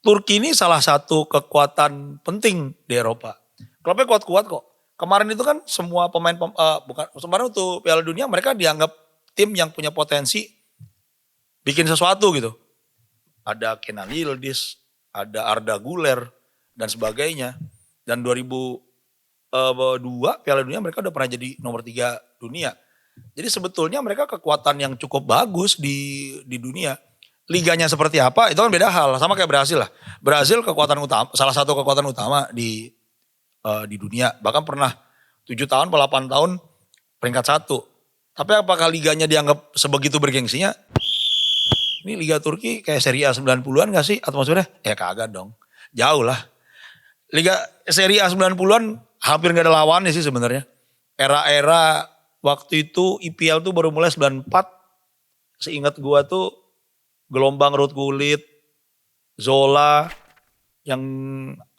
Turki ini salah satu kekuatan penting di Eropa. Klubnya kuat-kuat kok. Kemarin itu kan semua bukan kemarin untuk Piala Dunia mereka dianggap tim yang punya potensi bikin sesuatu gitu. Ada Kenan Yildiz, ada Arda Güler dan sebagainya. Dan 2002 Piala Dunia mereka udah pernah jadi nomor 3 dunia. Jadi sebetulnya mereka kekuatan yang cukup bagus di dunia. Liganya seperti apa itu kan beda hal, sama kayak Brasil lah. Brasil kekuatan utama, salah satu kekuatan utama di dunia. Bahkan pernah 7 tahun atau 8 tahun peringkat 1. Tapi apakah liganya dianggap sebegitu bergengsinya? Ini Liga Turki kayak Serie A 90-an gak sih atmosfernya? Ya kagak dong. Jauh lah. Liga Serie A 90-an hampir gak ada lawannya sih sebenarnya. Era-era waktu itu IPL tuh baru mulai 94. Seingat gua tuh gelombang Ruud Gullit, Zola, yang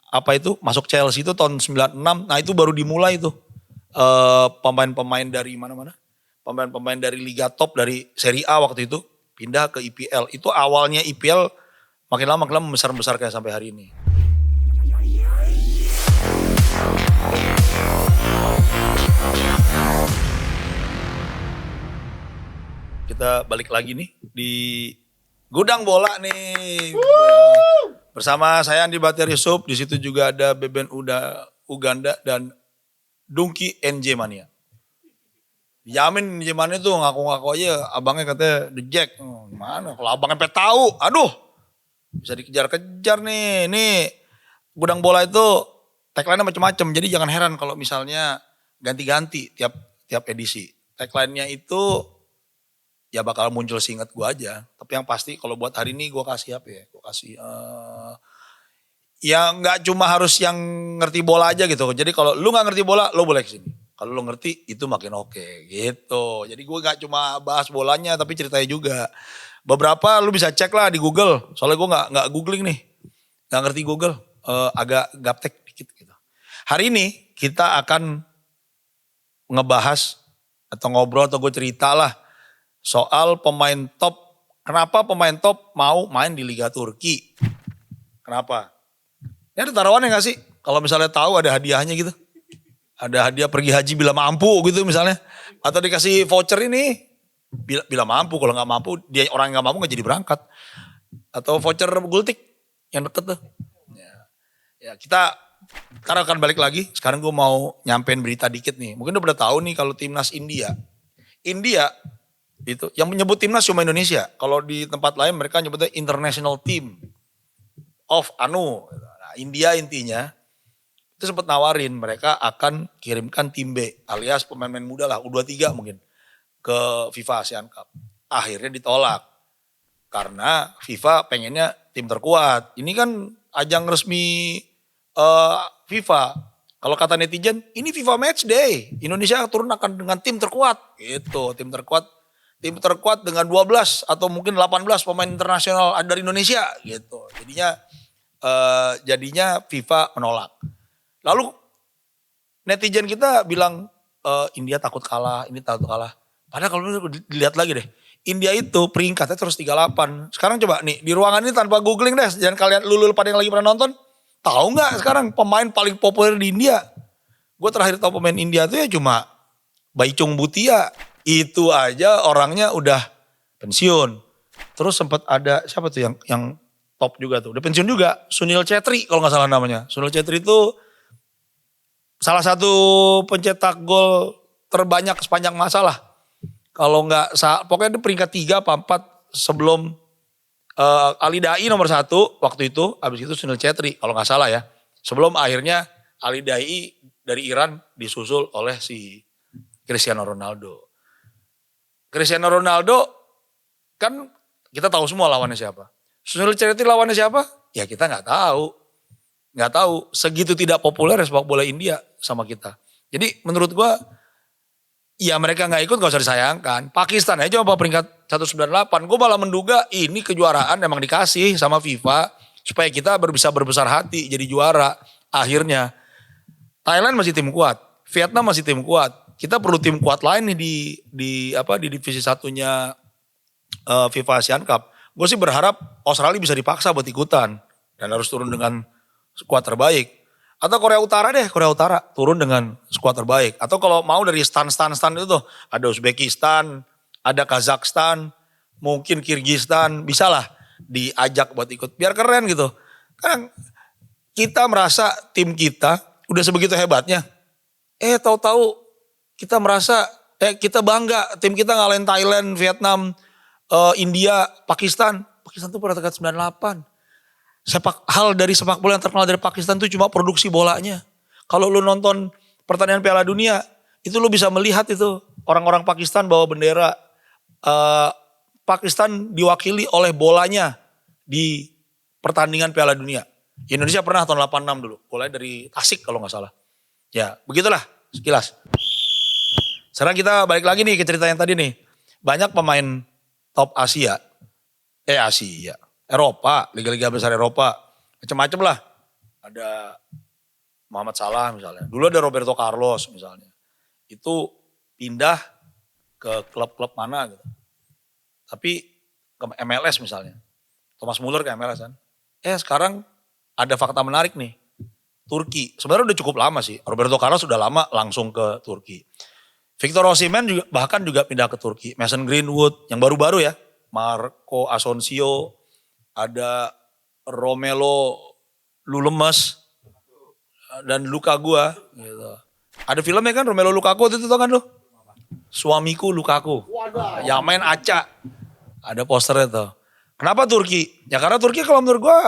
apa itu masuk Chelsea itu tahun 96. Nah itu baru dimulai tuh pemain-pemain dari mana-mana. Pemain-pemain dari Liga Top dari Serie A waktu itu pindah ke IPL. Itu awalnya IPL makin lama membesar-besar kayak sampai hari ini. Kita balik lagi nih di Gudang Bola nih. Bersama saya Andi Bahtiar Yusuf, di situ juga ada Beben Uganda dan Dungki NJ Mania. Jamin NJ Mania tuh ngaku-ngaku aja abangnya katanya The Jack. Mana kalau abangnya sampai tahu, aduh bisa dikejar-kejar nih. Nih Gudang Bola itu tagline-nya macam-macam. Jadi jangan heran kalau misalnya ganti-ganti tiap edisi. Tagline-nya itu ya bakal muncul seingat gue aja. Tapi yang pasti kalau buat hari ini gue kasih apa ya? Gue kasih ya nggak cuma harus yang ngerti bola aja gitu. Jadi kalau lu nggak ngerti bola, lu boleh kesini. Kalau lu ngerti itu makin oke gitu. Jadi gue nggak cuma bahas bolanya tapi ceritanya juga. Beberapa lu bisa cek lah di Google. Soalnya gue nggak googling nih, nggak ngerti Google. Agak gaptek dikit gitu. Hari ini kita akan ngebahas atau ngobrol atau gue cerita lah soal pemain top. Kenapa pemain top mau main di Liga Turki? Kenapa? Ini ada taruhannya gak sih? Kalau misalnya tahu ada hadiahnya gitu. Ada hadiah pergi haji bila mampu gitu misalnya. Atau dikasih voucher ini bila mampu. Kalau gak mampu, dia orang yang gak mampu gak jadi berangkat. Atau voucher gultik yang deket tuh. Ya kita sekarang akan balik lagi. Sekarang gue mau nyampein berita dikit nih. Mungkin udah tahu nih kalau timnas India itu yang menyebut timnas cuma Indonesia. Kalau di tempat lain mereka nyebutnya international team of anu. Nah, India intinya itu sempat nawarin mereka akan kirimkan tim B alias pemain-pemain muda lah U23 mungkin ke FIFA ASEAN Cup. Akhirnya ditolak karena FIFA pengennya tim terkuat. Ini kan ajang resmi FIFA. Kalau kata netizen, ini FIFA Match Day. Indonesia turun akan dengan tim terkuat. Gitu, tim terkuat dengan 12 atau mungkin 18 pemain internasional dari Indonesia gitu. Jadinya FIFA menolak. Lalu netizen kita bilang India takut kalah, ini takut kalah. Padahal kalau dilihat lagi deh, India itu peringkatnya terus 38. Sekarang coba nih di ruangan ini tanpa googling deh, jangan kalian lulul pada yang lagi pernah nonton. Tahu nggak sekarang pemain paling populer di India? Gue terakhir tahu pemain India tuh ya cuma Baichung Bhutia. Itu aja orangnya udah pensiun. Terus sempat ada siapa tuh yang top juga tuh. Udah pensiun juga. Sunil Chhetri kalau nggak salah namanya. Sunil Chhetri itu salah satu pencetak gol terbanyak sepanjang masa lah. Kalau nggak pokoknya itu peringkat 3 apa 4 sebelum Ali Daei nomor 1 waktu itu. Habis itu Sunil Chhetri kalau nggak salah ya. Sebelum akhirnya Ali Daei dari Iran disusul oleh si Cristiano Ronaldo. Cristiano Ronaldo kan kita tahu semua lawannya siapa. Sunil Chhetri lawannya siapa? Ya kita nggak tahu. Nggak tahu. Segitu tidak populer sepak bola India sama kita. Jadi menurut gua ya mereka nggak ikut gak usah disayangkan. Pakistan aja coba peringkat 198. Gue malah menduga ini kejuaraan emang dikasih sama FIFA supaya kita bisa berbesar hati jadi juara. Akhirnya Thailand masih tim kuat, Vietnam masih tim kuat. Kita perlu tim kuat lain nih di divisi satunya FIFA ASEAN Cup. Gue sih berharap Australia bisa dipaksa buat ikutan dan harus turun dengan skuad terbaik. Atau Korea Utara deh, Korea Utara turun dengan skuad terbaik. Atau kalau mau dari stan itu tuh, ada Uzbekistan, ada Kazakhstan, mungkin Kirgistan, bisa lah diajak buat ikut. Biar keren gitu. Kan kita merasa tim kita udah sebegitu hebatnya. Tahu-tahu kita merasa, kita bangga tim kita ngalahin Thailand, Vietnam, India, Pakistan. Pakistan tuh pada tingkat 98. Hal dari sepak bola yang terkenal dari Pakistan tuh cuma produksi bolanya. Kalau lu nonton pertandingan Piala Dunia, itu lu bisa melihat itu orang-orang Pakistan bawa bendera. Pakistan diwakili oleh bolanya di pertandingan Piala Dunia. Indonesia pernah tahun 86 dulu, bolanya dari Tasik kalau nggak salah. Ya, begitulah sekilas. Sekarang kita balik lagi nih ke cerita yang tadi nih. Banyak pemain top Asia, Eropa, liga-liga besar Eropa, macam-macam lah. Ada Muhammad Salah misalnya. Dulu ada Roberto Carlos misalnya. Itu pindah ke klub-klub mana gitu. Tapi ke MLS misalnya. Thomas Muller ke MLS kan. Sekarang ada fakta menarik nih. Turki. Sebenarnya udah cukup lama sih. Roberto Carlos sudah lama langsung ke Turki. Victor Osimhen juga, bahkan juga pindah ke Turki. Mason Greenwood yang baru-baru ya. Marco Asensio. Ada Romelu Lulemes dan Lukaku gitu. Ada filmnya kan Romelu Lukaku itu tau kan lu? Suamiku Lukaku. Yang main Aca. Ada posternya tuh. Kenapa Turki? Ya karena Turki kalau menurut gua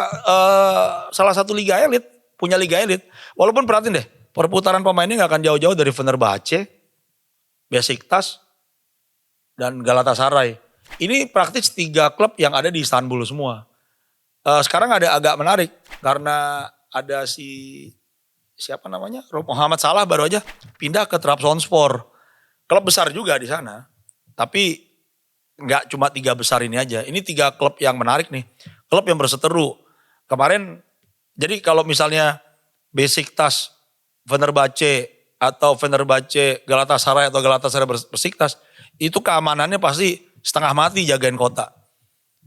salah satu liga elit, punya liga elit. Walaupun perhatiin deh, perputaran pemainnya gak akan jauh-jauh dari Fenerbahce, Besiktas, dan Galatasaray. Ini praktis 3 klub yang ada di Istanbul semua. Sekarang ada agak menarik karena ada siapa namanya Muhammad Salah baru aja pindah ke Trabzonspor. Klub besar juga di sana, tapi nggak cuma 3 besar ini aja. Ini 3 klub yang menarik nih, klub yang berseteru. Kemarin, jadi kalau misalnya Besiktas, Fenerbahce atau Fenerbahce Galatasaray atau Galatasaray Besiktas, itu keamanannya pasti setengah mati jagain kota.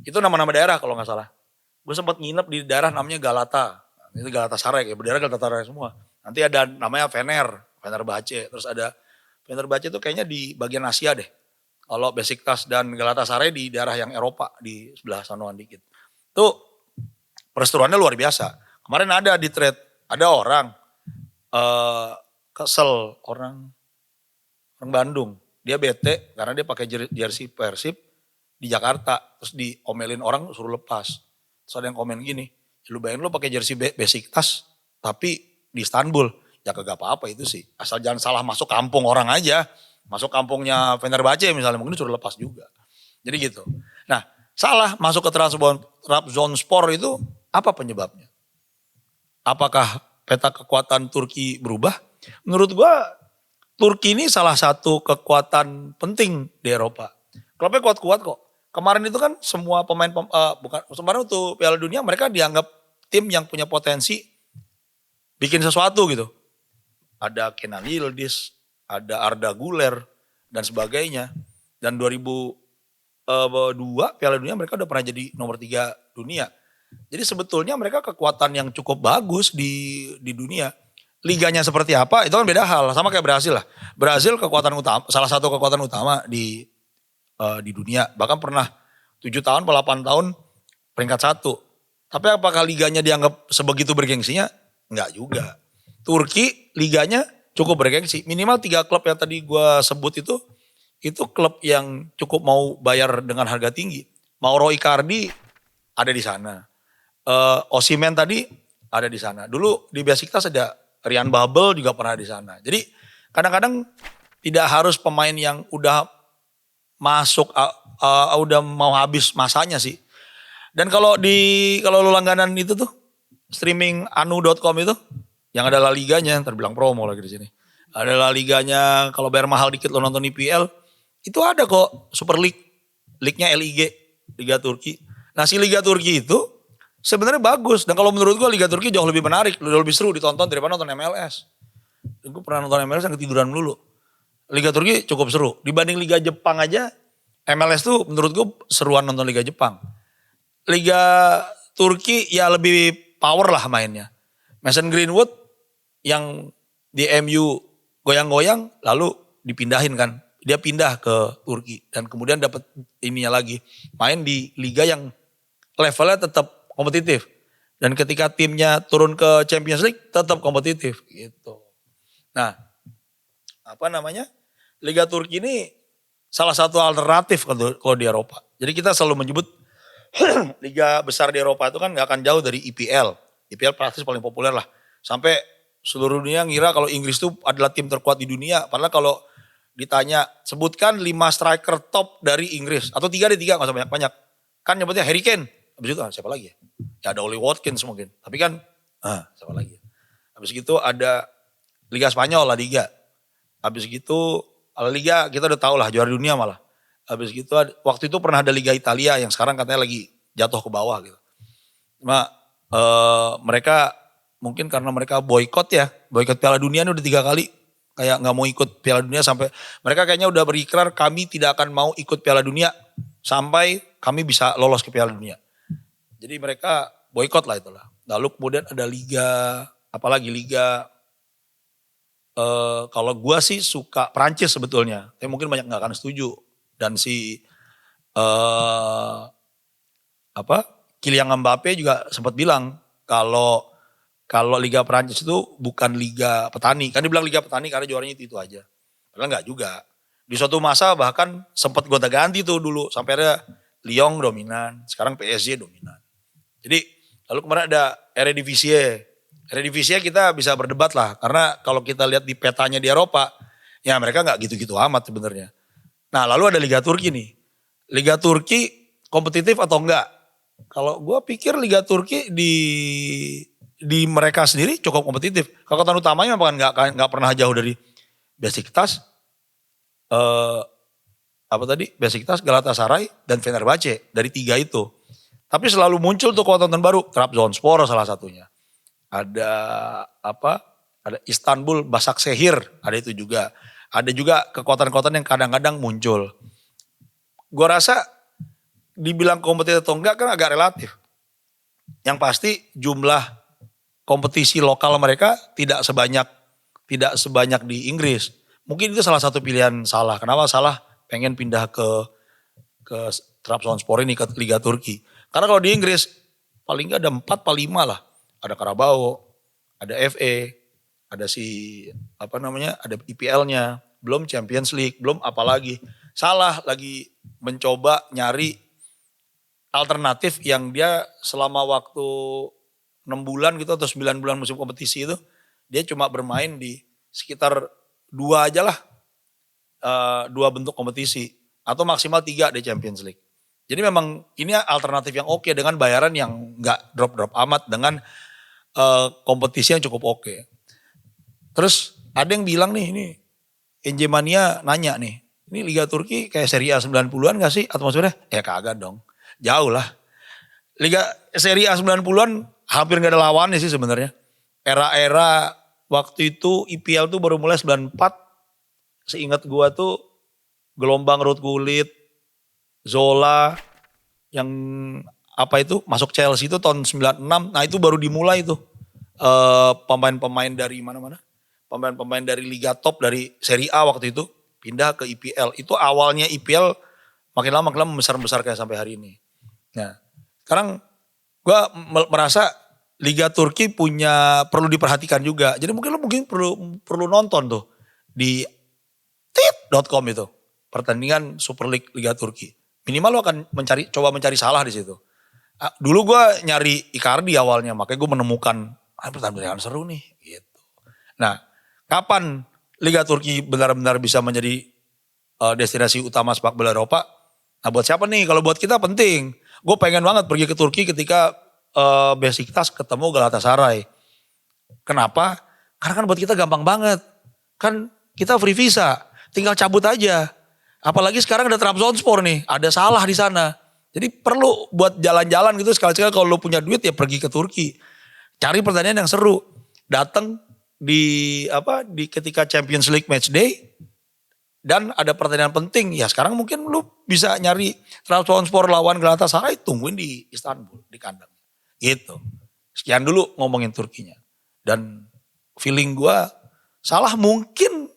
Itu nama-nama daerah kalau nggak salah. Gue sempat nginep di daerah namanya Galata. Itu Galatasaray, kayak bendera Galatasaray semua. Nanti ada namanya Fenerbahce. Terus ada Fenerbahce itu kayaknya di bagian Asia deh. Kalau Besiktas dan Galatasaray di daerah yang Eropa, di sebelah sanoan dikit. Tuh perseteruannya luar biasa. Kemarin ada di thread, ada orang kesel, orang Bandung. Dia bete karena dia pakai jersey Persib di Jakarta. Terus diomelin orang suruh lepas. Terus ada yang komen gini, lu bayangin lu pakai jersey Besiktas tapi di Istanbul. Ya kagak apa-apa itu sih. Asal jangan salah masuk kampung orang aja. Masuk kampungnya Fenerbahce misalnya mungkin suruh lepas juga. Jadi gitu. Nah Salah masuk ke Trabzonspor itu apa penyebabnya? Apakah peta kekuatan Turki berubah? Menurut gua Turki ini salah satu kekuatan penting di Eropa. Klubnya kuat-kuat kok. Kemarin itu kan semua pemain, kemarin untuk Piala Dunia mereka dianggap tim yang punya potensi bikin sesuatu gitu. Ada Kenan Yildiz, ada Arda Güler dan sebagainya. Dan 2002 Piala Dunia mereka udah pernah jadi nomor 3 dunia. Jadi sebetulnya mereka kekuatan yang cukup bagus di dunia. Liganya seperti apa itu kan beda hal. Sama kayak Brasil lah. Brasil kekuatan utama, salah satu kekuatan utama di dunia. Bahkan pernah 7 tahun atau 8 tahun peringkat 1. Tapi apakah liganya dianggap sebegitu bergengsinya? Enggak juga. Turki liganya cukup bergengsi. Minimal 3 klub yang tadi gue sebut itu klub yang cukup mau bayar dengan harga tinggi. Mauro Icardi ada di sana. Osimhen tadi ada di sana. Dulu di Besiktas ada Ryan Babel juga pernah di sana. Jadi kadang-kadang tidak harus pemain yang udah masuk udah mau habis masanya sih. Dan kalau lu langganan itu tuh streaming anu.com itu yang ada La Liganya, terbilang promo lagi di sini. Ada La Liganya, kalau bayar mahal dikit lo nonton IPL, itu ada kok Super League, League-nya LIG, Liga Turki. Nah si Liga Turki itu sebenarnya bagus. Dan kalau menurut gue Liga Turki jauh lebih menarik, lebih seru ditonton daripada nonton MLS. Gue pernah nonton MLS yang ketiduran dulu. Liga Turki cukup seru. Dibanding Liga Jepang aja, MLS tuh menurut gue seruan nonton Liga Jepang. Liga Turki ya lebih power lah mainnya. Mason Greenwood yang di MU goyang-goyang lalu dipindahin kan. Dia pindah ke Turki dan kemudian dapat ininya lagi. Main di liga yang levelnya tetap kompetitif. Dan ketika timnya turun ke Champions League tetap kompetitif gitu. Nah, apa namanya? Liga Turki ini salah satu alternatif kalau di Eropa. Jadi kita selalu menyebut liga besar di Eropa itu kan gak akan jauh dari IPL. IPL praktis paling populer lah. Sampai seluruh dunia ngira kalau Inggris itu adalah tim terkuat di dunia. Padahal kalau ditanya sebutkan 5 striker top dari Inggris. Atau 3 deh 3 gak usah banyak-banyak. Kan nyebutnya Harry Kane. Habis itu siapa lagi ya? Ya ada Oli Watkins mungkin. Tapi kan siapa lagi ya? Habis itu ada Liga Spanyol, La Liga. Habis gitu La Liga kita udah tahu lah juara dunia malah. Habis gitu waktu itu pernah ada Liga Italia yang sekarang katanya lagi jatuh ke bawah gitu. Cuma mereka mungkin karena mereka boykot Piala Dunia ini udah 3 kali kayak nggak mau ikut Piala Dunia sampai mereka kayaknya udah berikrar kami tidak akan mau ikut Piala Dunia sampai kami bisa lolos ke Piala Dunia. Jadi mereka boykot lah itulah. Lalu kemudian ada liga, apalagi liga kalau gua sih suka Prancis sebetulnya, tapi mungkin banyak nggak akan setuju. Dan si Kylian Mbappe juga sempat bilang kalau Liga Prancis itu bukan liga petani. Kan dibilang liga petani karena juaranya itu aja. Padahal enggak juga. Di suatu masa bahkan sempat gonta-ganti tuh dulu. Sampai ada Lyon dominan, sekarang PSG dominan. Jadi lalu kemarin ada Eredivisie. Eredivisie kita bisa berdebat lah. Karena kalau kita lihat di petanya di Eropa, ya mereka enggak gitu-gitu amat sebenarnya. Nah lalu ada Liga Turki nih. Liga Turki kompetitif atau enggak? Kalau gue pikir Liga Turki di mereka sendiri cukup kompetitif. Kekuatan utamanya memang nggak pernah jauh dari Besiktas, Besiktas, Galatasaray dan Fenerbahce dari 3 itu. Tapi selalu muncul tuh kekuatan baru. Trabzonspor salah satunya. Ada Istanbul Başakşehir ada itu juga. Ada juga kekuatan-kekuatan yang kadang-kadang muncul. Gue rasa dibilang kompetitif atau enggak kan agak relatif. Yang pasti jumlah kompetisi lokal mereka tidak sebanyak di Inggris. Mungkin itu salah satu pilihan Salah. Kenapa Salah pengen pindah ke Trabzonspor ini ke Liga Turki. Karena kalau di Inggris paling enggak ada 4 atau 5 lah. Ada Carabao, ada FA, ada ada IPL-nya, belum Champions League, belum apalagi. Salah lagi mencoba nyari alternatif yang dia selama waktu 6 bulan gitu atau 9 bulan musim kompetisi itu dia cuma bermain di sekitar 2 aja lah 2 bentuk kompetisi atau maksimal 3 di Champions League. Jadi memang ini alternatif yang oke dengan bayaran yang gak drop-drop amat dengan kompetisi yang cukup oke. Terus ada yang bilang nih ini NJ Mania nanya nih, ini Liga Turki kayak Serie A 90-an gak sih atmosfernya? Ya kagak dong, jauh lah. Liga Serie A 90-an hampir gak ada lawannya sih sebenarnya. Era-era waktu itu IPL tuh baru mulai 94. Seingat gua tuh gelombang Ruud Gullit, Zola, yang masuk Chelsea itu tahun 96. Nah itu baru dimulai tuh pemain-pemain dari mana-mana. Pemain-pemain dari Liga Top dari Serie A waktu itu pindah ke IPL. Itu awalnya IPL makin lama membesar-besar kayak sampai hari ini. Nah sekarang gue merasa Liga Turki perlu diperhatikan juga. Jadi mungkin perlu nonton tuh di tit.com itu pertandingan Super League Liga Turki. Minimal lo akan coba mencari Salah di situ. Dulu gue nyari Icardi awalnya, makanya gue menemukan pertandingan seru nih. Gitu. Nah, kapan Liga Turki benar-benar bisa menjadi destinasi utama sepak bola Eropa? Nah, buat siapa nih? Kalau buat kita penting. Gue pengen banget pergi ke Turki ketika Besiktas ketemu Galatasaray. Kenapa? Karena kan buat kita gampang banget. Kan kita free visa, tinggal cabut aja. Apalagi sekarang ada Trabzonspor nih, ada Salah di sana. Jadi perlu buat jalan-jalan gitu sekali-sekali kalau lo punya duit ya pergi ke Turki. Cari pertandingan yang seru. Datang di ketika Champions League match day dan ada pertandingan penting. Ya sekarang mungkin lu bisa nyari Trabzonspor lawan Galatasaray, tungguin di Istanbul di kandang. Gitu. Sekian dulu ngomongin Turkinya. Dan feeling gue Salah mungkin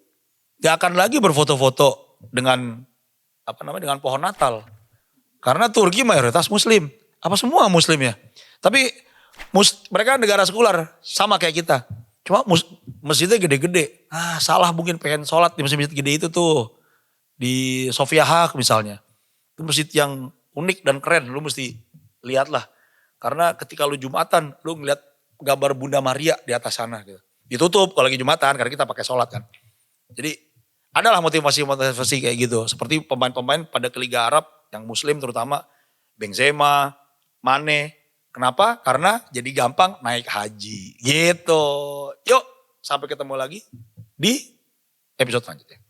gak akan lagi berfoto-foto dengan dengan pohon Natal. Karena Turki mayoritas Muslim. Apa semua Muslim ya? Tapi mereka negara sekular sama kayak kita. Cuma masjidnya gede-gede. Salah mungkin pengen sholat di masjid-masjid gede itu tuh. Di Sofia Haq misalnya. Itu masjid yang unik dan keren. Lu mesti lihat lah. Karena ketika lu Jumatan, lu ngeliat gambar Bunda Maria di atas sana gitu. Ditutup kalau lagi Jumatan karena kita pakai sholat kan. Jadi adalah motivasi-motivasi kayak gitu. Seperti pemain-pemain pada ke Liga Arab yang Muslim terutama Benzema, Mane. Kenapa? Karena jadi gampang naik haji gitu. Yuk sampai ketemu lagi di episode selanjutnya.